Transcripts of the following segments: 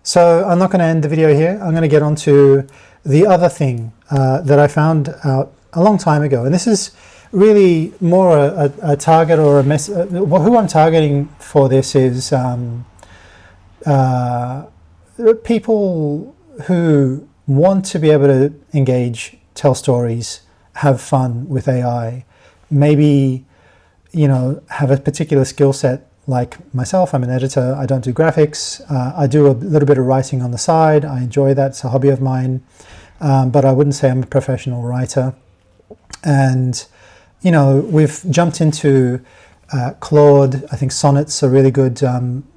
So I'm not going to end the video here. I'm going to get on to the other thing that I found out a long time ago. And this is really more a target or a message. Who I'm targeting for this is people who want to be able to engage, tell stories, have fun with AI, maybe, have a particular skill set like myself. I'm an editor. I don't do graphics. I do a little bit of writing on the side. I enjoy that. It's a hobby of mine. But I wouldn't say I'm a professional writer. And, we've jumped into Claude. I think Sonnet's a really good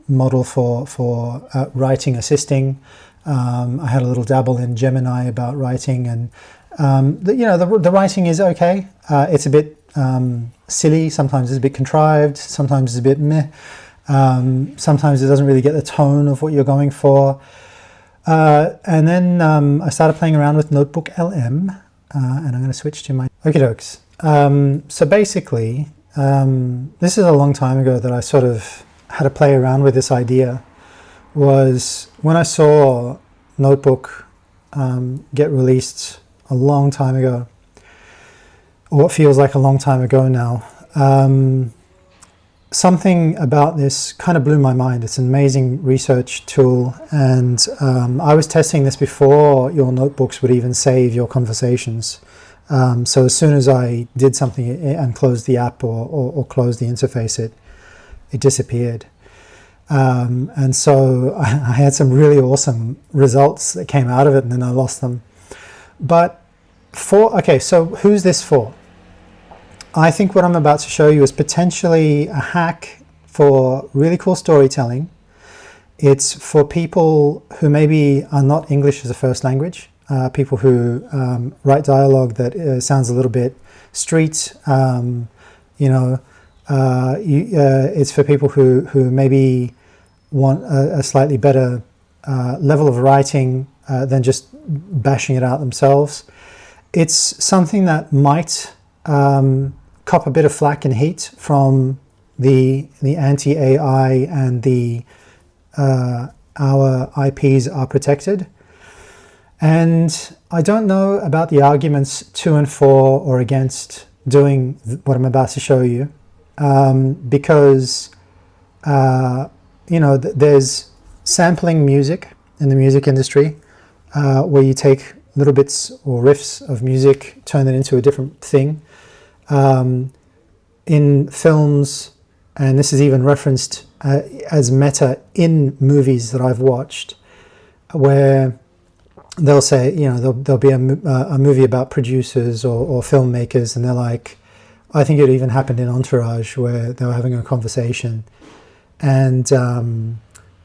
model for writing, assisting. I had a little dabble in Gemini about writing, and the writing is okay. It's a bit silly, sometimes it's a bit contrived, sometimes it's a bit meh, sometimes it doesn't really get the tone of what you're going for. And then I started playing around with NotebookLM, and I'm going to switch to my okie dokes. So basically, this is a long time ago that I sort of had to play around with this idea. Was when I saw Notebook get released a long time ago, or what feels like a long time ago now. Something about this kind of blew my mind. It's an amazing research tool, and I was testing this before your notebooks would even save your conversations. So as soon as I did something and closed the app or closed the interface, it disappeared. And so I had some really awesome results that came out of it, and then I lost them. But so who's this for? I think what I'm about to show you is potentially a hack for really cool storytelling. It's for people who maybe are not English as a first language, people who write dialogue that sounds a little bit street, it's for people who maybe want a slightly better level of writing than just bashing it out themselves. It's something that might cop a bit of flack and heat from the anti-AI and the our IPs are protected. And I don't know about the arguments to and for or against doing what I'm about to show you, because there's sampling music in the music industry, where you take little bits or riffs of music, turn it into a different thing. In films, and this is even referenced as meta in movies that I've watched, where they'll say, there'll be a movie about producers or filmmakers, and they're like, I think it even happened in Entourage, where they were having a conversation, and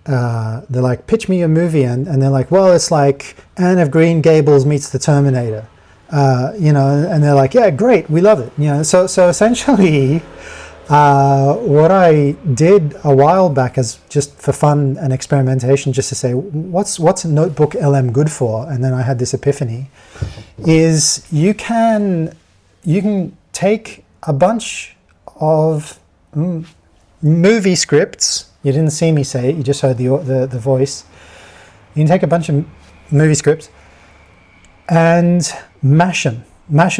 they're like, pitch me a movie, and they're like, well, it's like Anne of Green Gables meets the Terminator, and they're like, yeah, great, we love it, So essentially, what I did a while back, as just for fun and experimentation, just to say, what's NotebookLM good for? And then I had this epiphany: is you can take a bunch of movie scripts. You didn't see me say it, you just heard the voice. You can take a bunch of movie scripts and mash them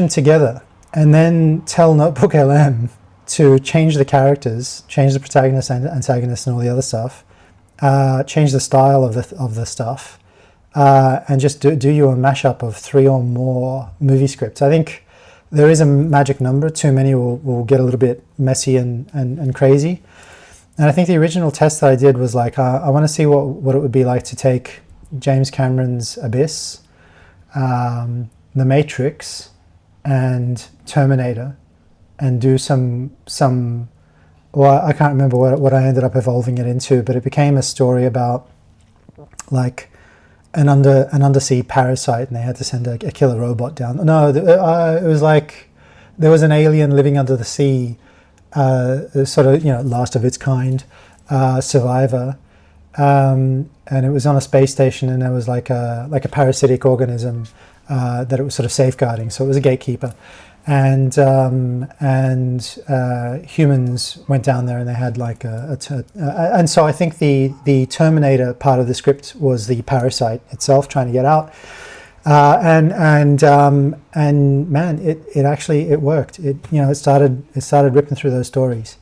together, and then tell NotebookLM to change the characters, change the protagonist and antagonist and all the other stuff, change the style of the stuff, and just do you a mashup of 3 or more movie scripts. I think there is a magic number. Too many will get a little bit messy and crazy. And I think the original test that I did was like, I want to see what it would be like to take James Cameron's Abyss, The Matrix, and Terminator, and do some well, I can't remember what I ended up evolving it into, but it became a story about like an undersea parasite, and they had to send a killer robot down. No, it was like there was an alien living under the sea, sort of, last of its kind, survivor, and it was on a space station, and there was like a parasitic organism that it was sort of safeguarding. So it was a gatekeeper, and humans went down there and they had like and so I think the Terminator part of the script was the parasite itself trying to get out, and man, it actually worked. It started ripping through those stories.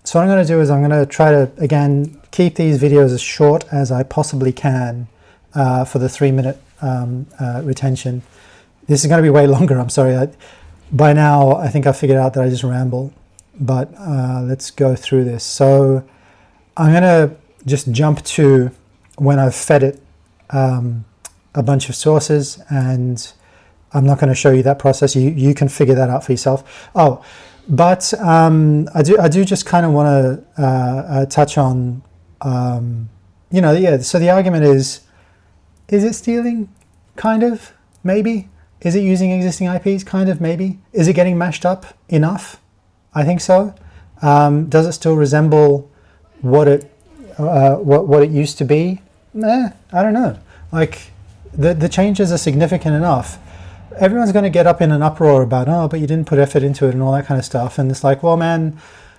So what I'm going to do is I'm going to try to again keep these videos as short as I possibly can for the 3-minute retention. This is going to be way longer. I'm sorry. By now, I think I figured out that I just ramble, but let's go through this. So I'm going to just jump to when I've fed it a bunch of sources, and I'm not going to show you that process. You can figure that out for yourself. Oh, but I do just kind of want to touch on, so the argument is it stealing? Kind of, maybe. Is it using existing IPs? Kind of, maybe. Is it getting mashed up enough? I think so. Does it still resemble what it used to be? I don't know. Like the changes are significant enough. Everyone's going to get up in an uproar about, oh, but you didn't put effort into it and all that kind of stuff. And it's like, well, man,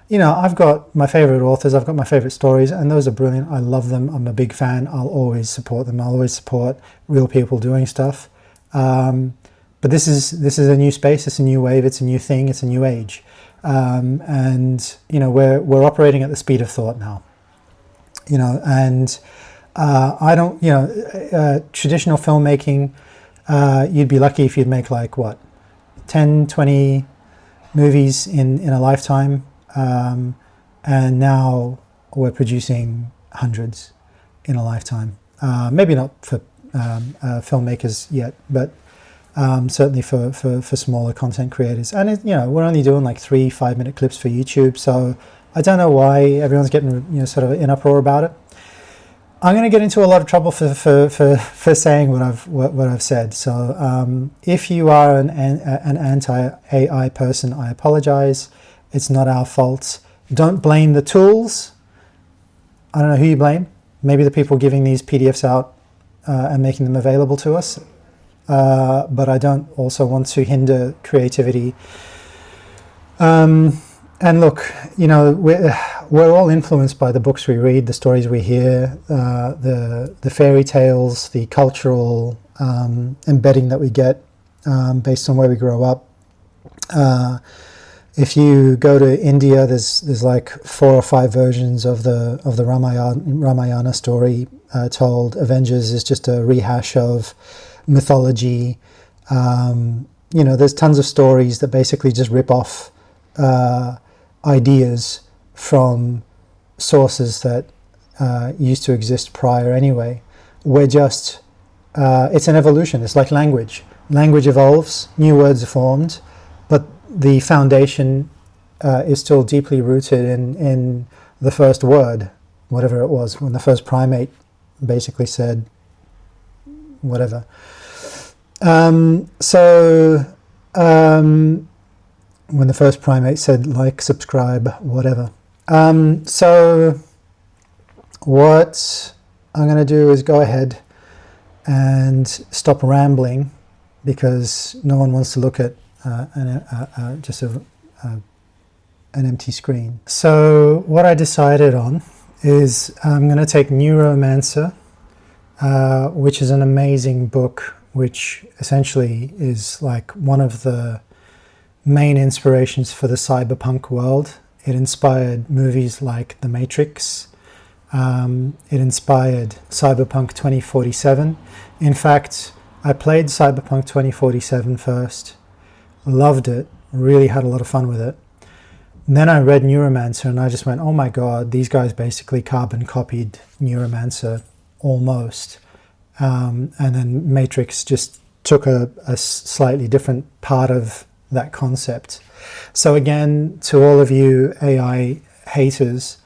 I've got my favorite authors, I've got my favorite stories, and those are brilliant. I love them. I'm a big fan. I'll always support them. I'll always support real people doing stuff. But this is a new space. It's a new wave. It's a new thing. It's a new age, and we're operating at the speed of thought now. And I don't. Traditional filmmaking. You'd be lucky if you'd make like 10, 20 movies in a lifetime, and now we're producing hundreds in a lifetime. Maybe not for filmmakers yet, but certainly for smaller content creators. And we're only doing like 3-5-minute clips for YouTube, so I don't know why everyone's getting sort of in uproar about it. I'm going to get into a lot of trouble for saying what I've said. So if you are an anti-AI person, I apologize. It's not our fault. Don't blame the tools. I don't know who you blame. Maybe the people giving these PDFs out and making them available to us. But I don't also want to hinder creativity. And look, we're all influenced by the books we read, the stories we hear, the fairy tales, the cultural embedding that we get based on where we grow up. If you go to India, there's like 4 or 5 versions of the Ramayana story told. Avengers is just a rehash of mythology. There's tons of stories that basically just rip off ideas from sources that used to exist prior anyway. We're just, it's an evolution. It's like language. Language evolves, new words are formed, but the foundation is still deeply rooted in the first word, whatever it was, when the first primate basically said whatever. When the first primate said like, subscribe, whatever. So what I'm going to do is go ahead and stop rambling, because no one wants to look at just an empty screen. So what I decided on is I'm going to take Neuromancer, which is an amazing book, which essentially is like one of the main inspirations for the cyberpunk world. It inspired movies like The Matrix. It inspired Cyberpunk 2047. In fact, I played Cyberpunk 2047 first, loved it, really had a lot of fun with it. And then I read Neuromancer and I just went, oh my God, these guys basically carbon copied Neuromancer almost. And then Matrix just took a slightly different part of that concept. So again, to all of you AI haters,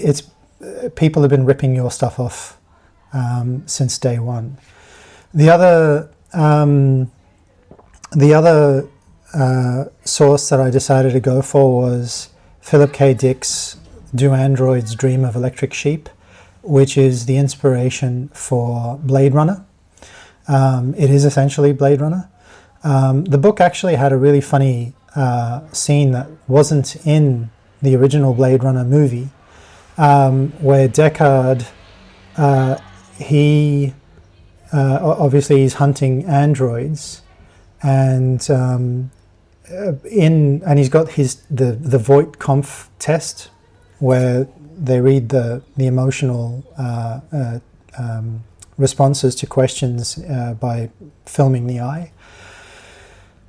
it's people have been ripping your stuff off since day one. The other source that I decided to go for was Philip K. Dick's "Do Androids Dream of Electric Sheep," which is the inspiration for Blade Runner. It is essentially Blade Runner. The book actually had a really funny scene that wasn't in the original Blade Runner movie, where Deckard, he obviously he's hunting androids, and he's got the Voight-Kampff test, where they read the emotional responses to questions by filming the eye.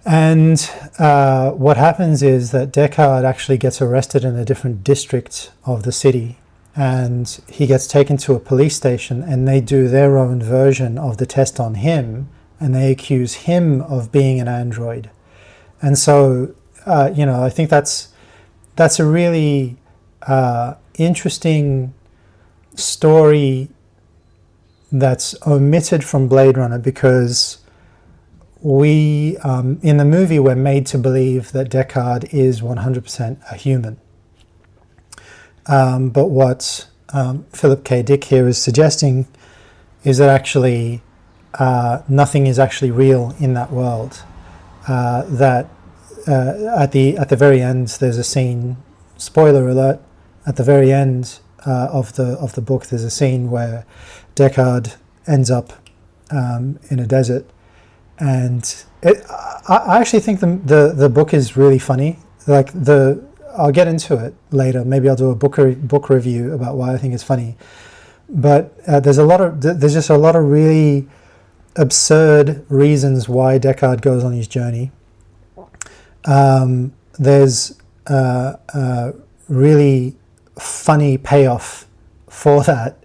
And what happens is that Deckard actually gets arrested in a different district of the city, and he gets taken to a police station, and they do their own version of the test on him, and they accuse him of being an android. And so, I think that's a really interesting story that's omitted from Blade Runner, because we, in the movie, we're made to believe that Deckard is 100% a human. But what Philip K. Dick here is suggesting is that actually nothing is actually real in that world. That at the very end, there's a scene. Spoiler alert! At the very end of the book, there's a scene where Deckard ends up in a desert, and I actually think the book is really funny. I'll get into it later. Maybe I'll do a book review about why I think it's funny. But there's just a lot of really absurd reasons why Deckard goes on his journey. There's a really funny payoff for that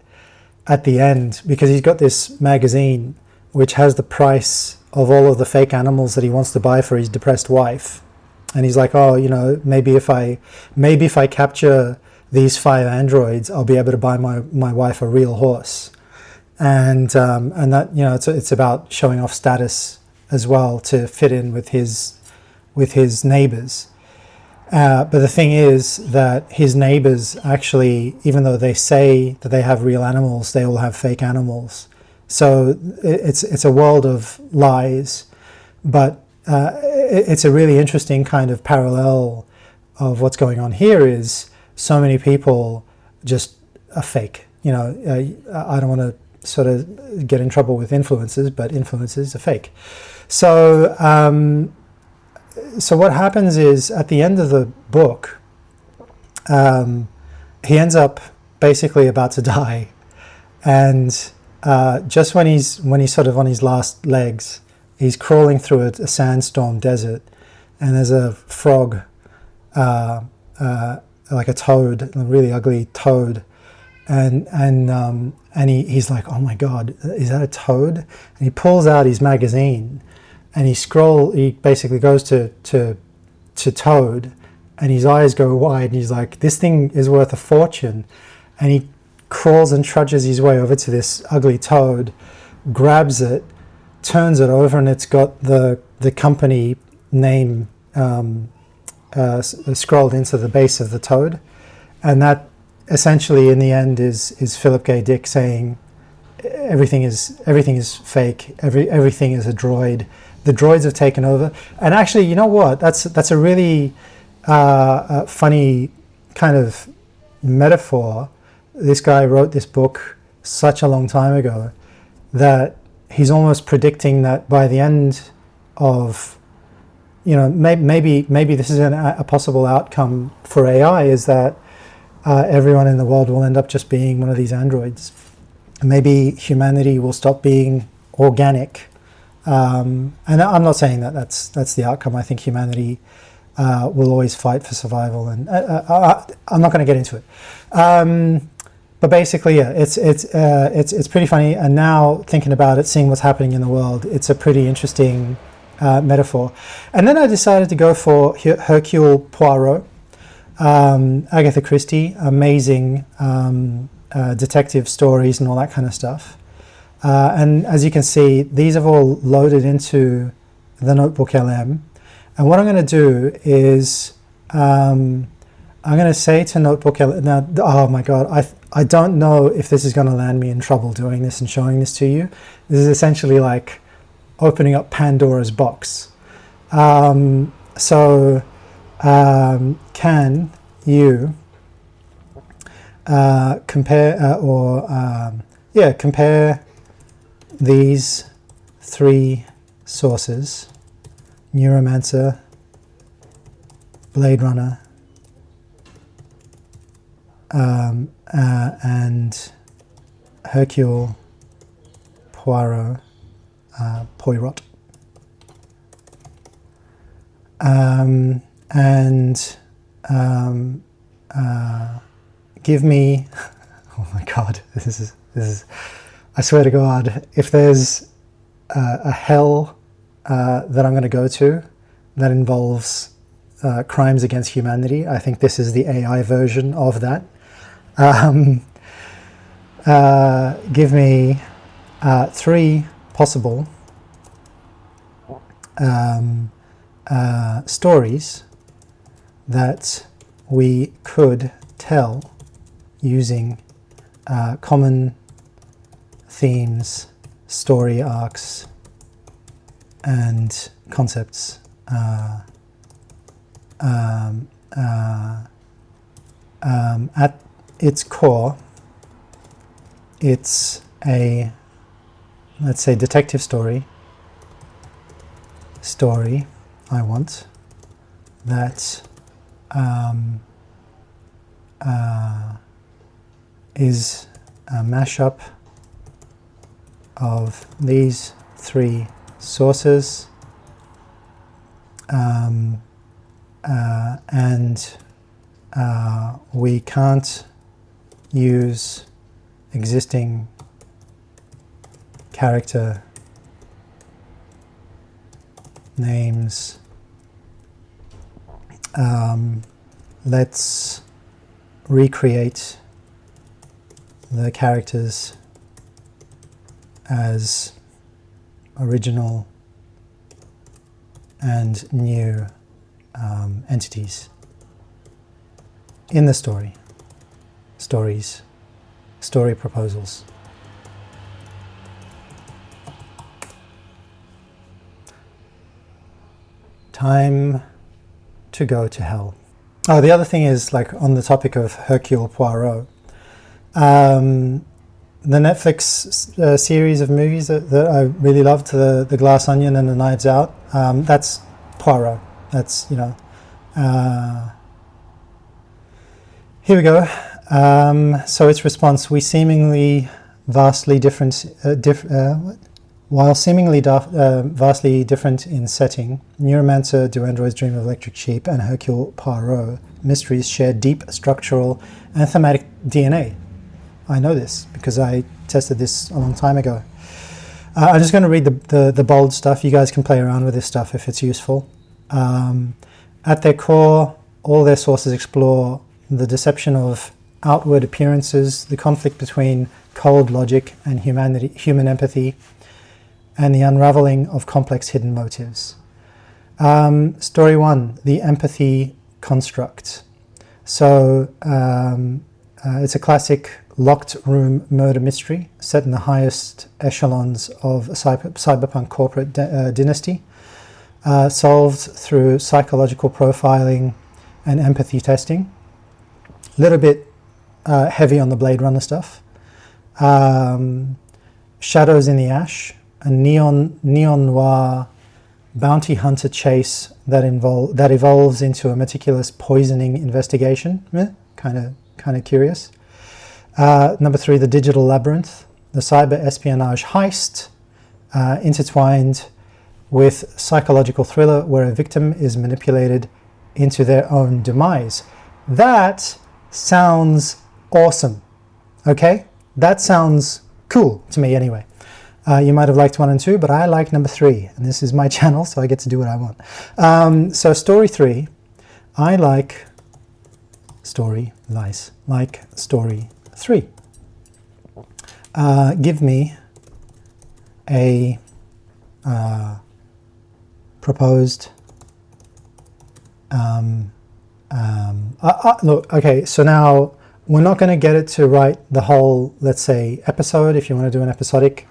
at the end, because he's got this magazine which has the price of all of the fake animals that he wants to buy for his depressed wife. And he's like, maybe if I capture these 5 androids, I'll be able to buy my wife a real horse. And that, it's about showing off status as well to fit in with his neighbors. But the thing is that his neighbors actually, even though they say that they have real animals, they all have fake animals. So it's a world of lies, but it's a really interesting kind of parallel of what's going on here. Is so many people just are fake. I don't want to sort of get in trouble with influencers, but influencers are fake. So what happens is, at the end of the book, he ends up basically about to die, and just when he's sort of on his last legs, he's crawling through a sandstorm desert, and there's a frog, like a toad, a really ugly toad, and he's like, oh my God, is that a toad? And he pulls out his magazine, and he basically goes to Toad, and his eyes go wide, and he's like, this thing is worth a fortune. And he crawls and trudges his way over to this ugly toad, grabs it, turns it over, and it's got the company name scrolled into the base of the toad. And that essentially, in the end, is Philip K. Dick saying everything is fake, everything is a droid. The droids have taken over. And actually, you know what? That's a really funny kind of metaphor. This guy wrote this book such a long time ago that he's almost predicting that by the end of, maybe this is a possible outcome for AI, is that everyone in the world will end up just being one of these androids. Maybe humanity will stop being organic. And I'm not saying that that's the outcome. I think humanity will always fight for survival, and I'm not going to get into it. But basically, yeah, it's pretty funny. And now thinking about it, seeing what's happening in the world, it's a pretty interesting metaphor. And then I decided to go for Hercule Poirot, Agatha Christie, amazing detective stories and all that kind of stuff. And as you can see, these have all loaded into the NotebookLM. And what I'm going to do is I'm I'm going to say to NotebookLM now. Oh my God, I don't know if this is going to land me in trouble doing this and showing this to you. This is essentially like opening up Pandora's box. Can you compare these three sources: Neuromancer, Blade Runner, and Hercule Poirot, Poirot, give me. Oh my God, this is. I swear to God, if there's a hell that I'm going to go to that involves crimes against humanity, I think this is the AI version of that. Give me three possible stories that we could tell using common themes, story arcs, and concepts. At its core, it's a, let's say, detective story I want that is a mashup of these three sources, and we can't use existing character names. Let's recreate the characters as original and new entities in the story proposals. Time to go to hell. Oh, the other thing is, like, on the topic of Hercule Poirot, the Netflix series of movies that I really loved, the Glass Onion and the Knives Out, that's Poirot. That's, you know, here we go. So its response: we seemingly vastly different, while seemingly vastly different in setting, Neuromancer, Do Androids Dream of Electric Sheep, and Hercule Poirot mysteries share deep structural and thematic DNA. I know this because I tested this a long time ago. I'm just going to read the bold stuff. You guys can play around with this stuff if it's useful. At their core, all their sources explore the deception of outward appearances, the conflict between cold logic and human empathy, and the unraveling of complex hidden motives. Story one, the empathy construct. So it's a classic locked room murder mystery set in the highest echelons of a cyberpunk corporate dynasty, solved through psychological profiling and empathy testing. A little bit heavy on the Blade Runner stuff. Shadows in the Ash, a neon noir bounty hunter chase that evolves into a meticulous poisoning investigation. Kind of curious. Number three, the Digital Labyrinth, the cyber espionage heist, intertwined with psychological thriller where a victim is manipulated into their own demise. That sounds awesome. Okay, that sounds cool to me anyway. You might have liked 1 and 2, but I like number 3, and this is my channel, so I get to do what I want. So story 3, I like story 3. Give me a proposed Look, okay, so now we're not going to get it to write the whole, let's say, episode, if you want to do an episodic.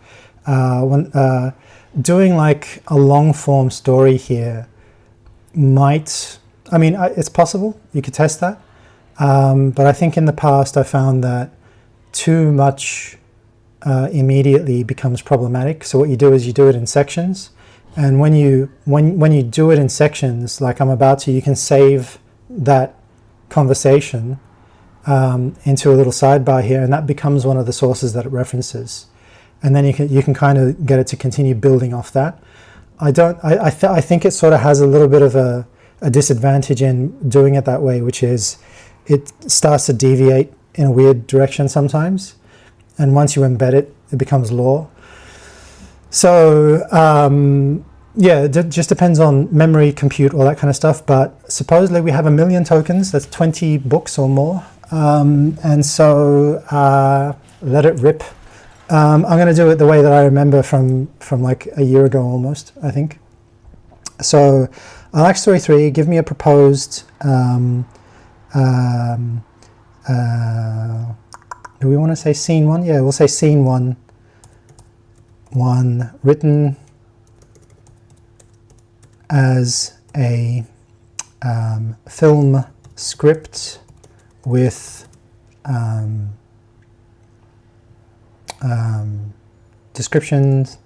Doing like a long form story here might, I mean, it's possible, you could test that. But I think in the past I found that too much immediately becomes problematic. So what you do is you do it in sections. And when you do it in sections, like I'm about to, you can save that conversation into a little sidebar here, and that becomes one of the sources that it references. And then you can kind of get it to continue building off that. I think it sort of has a little bit of a disadvantage in doing it that way, which is it starts to deviate in a weird direction sometimes. And once you embed it, it becomes lore. So yeah, it just depends on memory, compute, all that kind of stuff. But supposedly we have 1 million tokens. That's 20 books or more. And so let it rip. I'm going to do it the way that I remember from like a year ago almost, I think. So I like story 3. Give me a proposed. Do we want to say scene 1? Yeah, we'll say scene 1. 1 written as a film script with descriptions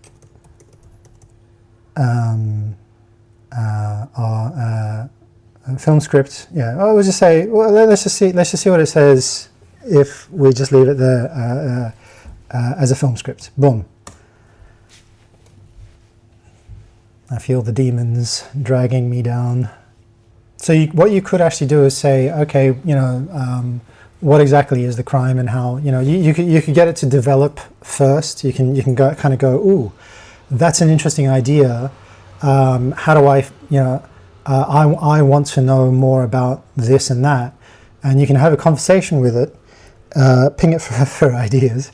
film script. Yeah, oh, we'll just say, well, let's just see what it says if we just leave it there as a film script. Boom. I feel the demons dragging me down. So what you could actually do is say, okay, what exactly is the crime and how, you could get it to develop first. You can go, ooh, that's an interesting idea. How do I want to know more about this and that. And you can have a conversation with it, ping it for ideas,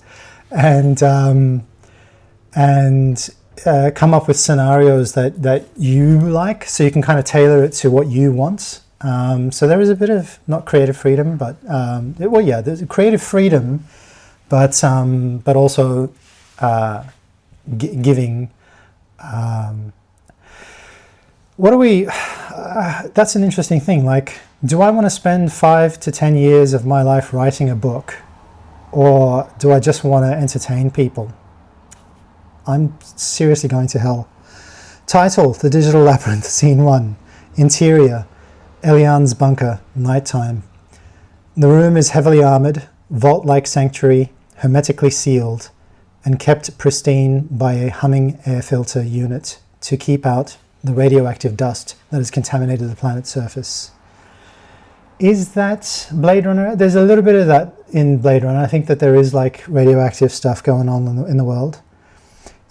and come up with scenarios that you like, so you can kind of tailor it to what you want. So there is a bit of not creative freedom, but there's creative freedom, but also giving. What do we? That's an interesting thing. Like, do I want to spend 5 to 10 years of my life writing a book, or do I just want to entertain people? I'm seriously going to hell. Title: The Digital Labyrinth, Scene 1. Interior: Elian's bunker, nighttime. The room is heavily armored, vault-like sanctuary, hermetically sealed, and kept pristine by a humming air filter unit to keep out the radioactive dust that has contaminated the planet's surface. Is that Blade Runner? There's a little bit of that in Blade Runner. I think that there is like radioactive stuff going on in the world.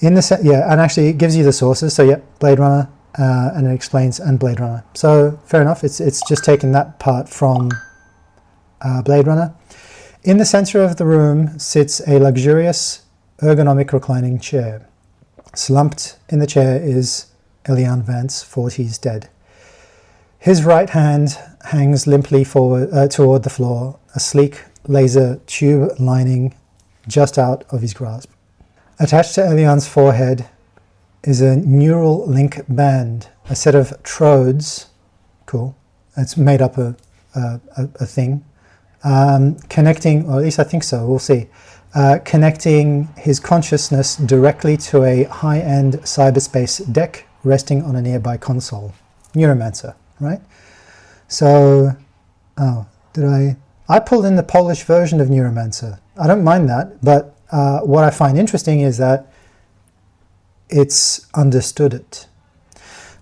And actually it gives you the sources. So yeah, Blade Runner, and it explains, and Blade Runner. So fair enough. It's just taken that part from Blade Runner. In the center of the room sits a luxurious, ergonomic reclining chair. Slumped in the chair is Elian Vance, 40s, dead. His right hand hangs limply forward toward the floor, a sleek laser tube lining just out of his grasp. Attached to Elian's forehead is a neural link band, a set of trodes. Cool. It's made up a thing. Connecting, or at least I think so, we'll see. Connecting his consciousness directly to a high-end cyberspace deck resting on a nearby console. Neuromancer, right? So, I pulled in the Polish version of Neuromancer. I don't mind that, but what I find interesting is that it's understood it.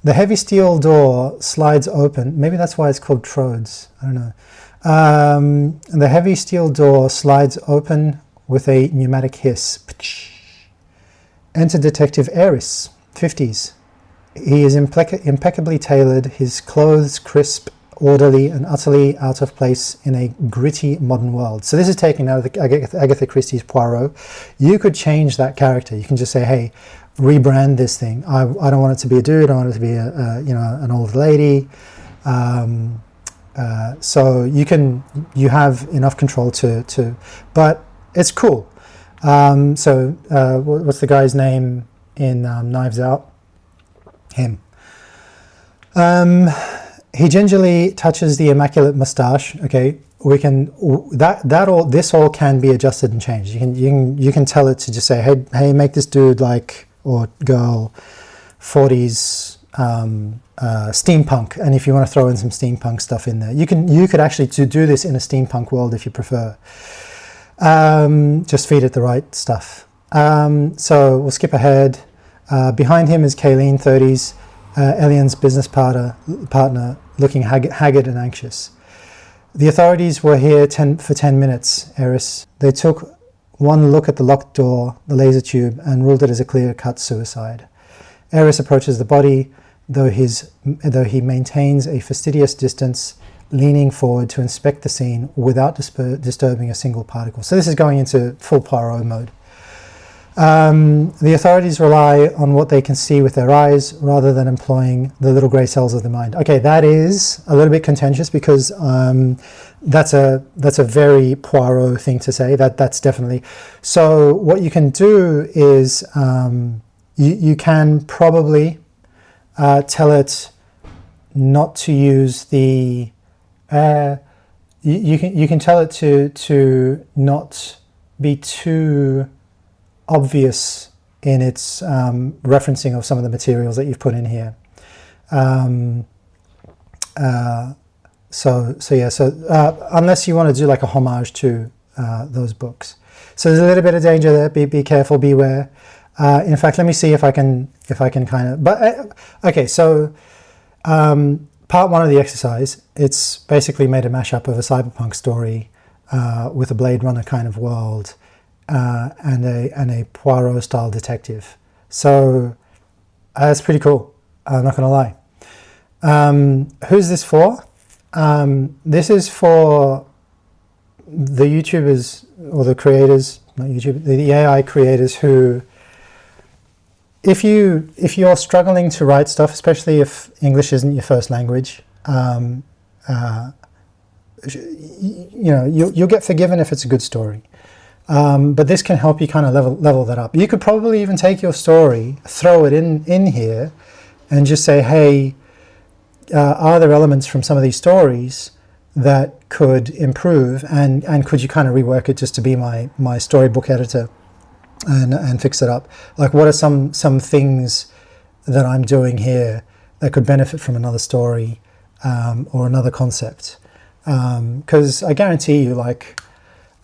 The heavy steel door slides open. Maybe that's why it's called Trodes. I don't know. The heavy steel door slides open with a pneumatic hiss. Enter Detective Eris, 50s. He is impeccably tailored, his clothes crisp, orderly, and utterly out of place in a gritty modern world. So this is taken out of Agatha Christie's Poirot. You could change that character. You can just say, hey, rebrand this thing. I don't want it to be a dude. I want it to be an old lady. So you have enough control to but it's cool. What's the guy's name in Knives Out? Him. He gingerly touches the immaculate mustache. Okay, we can this all can be adjusted and changed. You can tell it to just say, hey, make this dude like, or girl, 40s steampunk, and if you want to throw in some steampunk stuff in there, you could actually do this in a steampunk world if you prefer. Just feed it the right stuff. So we'll skip ahead. Behind him is Kayleen, 30s, Elian's business partner, looking haggard and anxious. The authorities were here for 10 minutes, Eris. They took one look at the locked door, the laser tube, and ruled it as a clear-cut suicide. Eris approaches the body, though he maintains a fastidious distance, leaning forward to inspect the scene without disturbing a single particle. So this is going into full Poirot mode. The authorities rely on what they can see with their eyes rather than employing the little grey cells of the mind. Okay, that is a little bit contentious because that's a very Poirot thing to say. That's definitely. So what you can do is you can probably tell it not to use the. You can tell it to not be too obvious in its referencing of some of the materials that you've put in here. Unless you want to do like a homage to those books. So there's a little bit of danger there. Be careful, beware. In fact, let me see if I can kind of. But okay, so part one of the exercise, it's basically made a mashup of a cyberpunk story with a Blade Runner kind of world. And a Poirot style detective. So that's pretty cool. I'm not going to lie. Who's this for? This is for the YouTubers or the creators, not YouTube, the AI creators who, if you're struggling to write stuff, especially if English isn't your first language, you'll get forgiven if it's a good story. But this can help you kind of level that up. You could probably even take your story, throw it in here, and just say, hey, are there elements from some of these stories that could improve, and could you kind of rework it just to be my storybook editor and fix it up? Like, what are some things that I'm doing here that could benefit from another story or another concept? Because I guarantee you, like,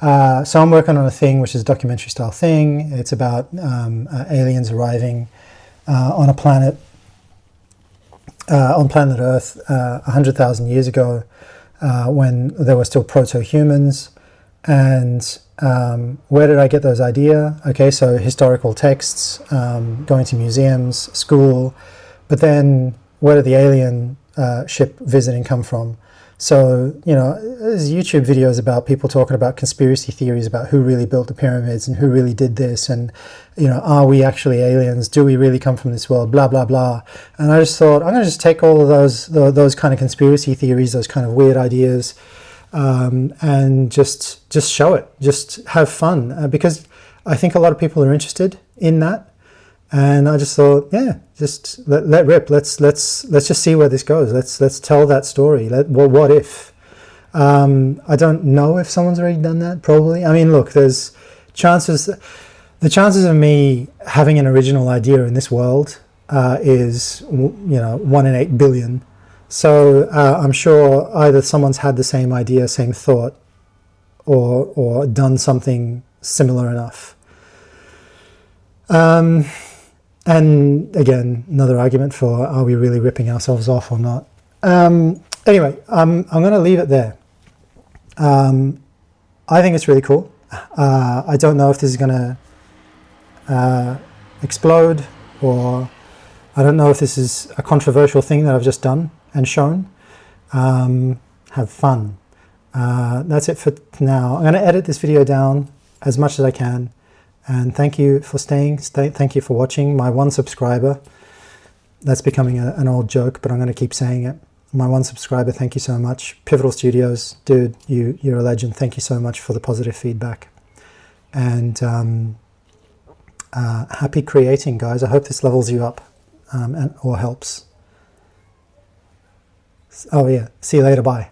so I'm working on a thing which is a documentary style thing. It's about aliens arriving on a planet, on planet Earth 100,000 years ago, when there were still proto-humans. And where did I get those ideas? Okay, so historical texts, going to museums, school, but then where did the alien ship visiting come from? So, there's YouTube videos about people talking about conspiracy theories about who really built the pyramids and who really did this, and, are we actually aliens? Do we really come from this world? Blah, blah, blah. And I just thought, I'm going to just take all of those kind of conspiracy theories, those kind of weird ideas, and just show it. Just have fun, because I think a lot of people are interested in that. And I just thought, yeah, just let rip. Let's just see where this goes. Let's tell that story. What if? I don't know if someone's already done that. Probably. I mean, look, there's chances. The chances of me having an original idea in this world is 1 in 8 billion. So I'm sure either someone's had the same idea, same thought, or done something similar enough. And again, another argument for, are we really ripping ourselves off or not? Anyway, I'm going to leave it there. I think it's really cool. I don't know if this is going to explode, or I don't know if this is a controversial thing that I've just done and shown. Have fun. That's it for now. I'm going to edit this video down as much as I can. And thank you for staying. Thank you for watching. My one subscriber. That's becoming an old joke, but I'm going to keep saying it. my one subscriber, thank you so much. Pivotal Studios, dude, you're a legend. Thank you so much for the positive feedback. And happy creating, guys. I hope this levels you up or helps. Oh yeah, see you later, bye.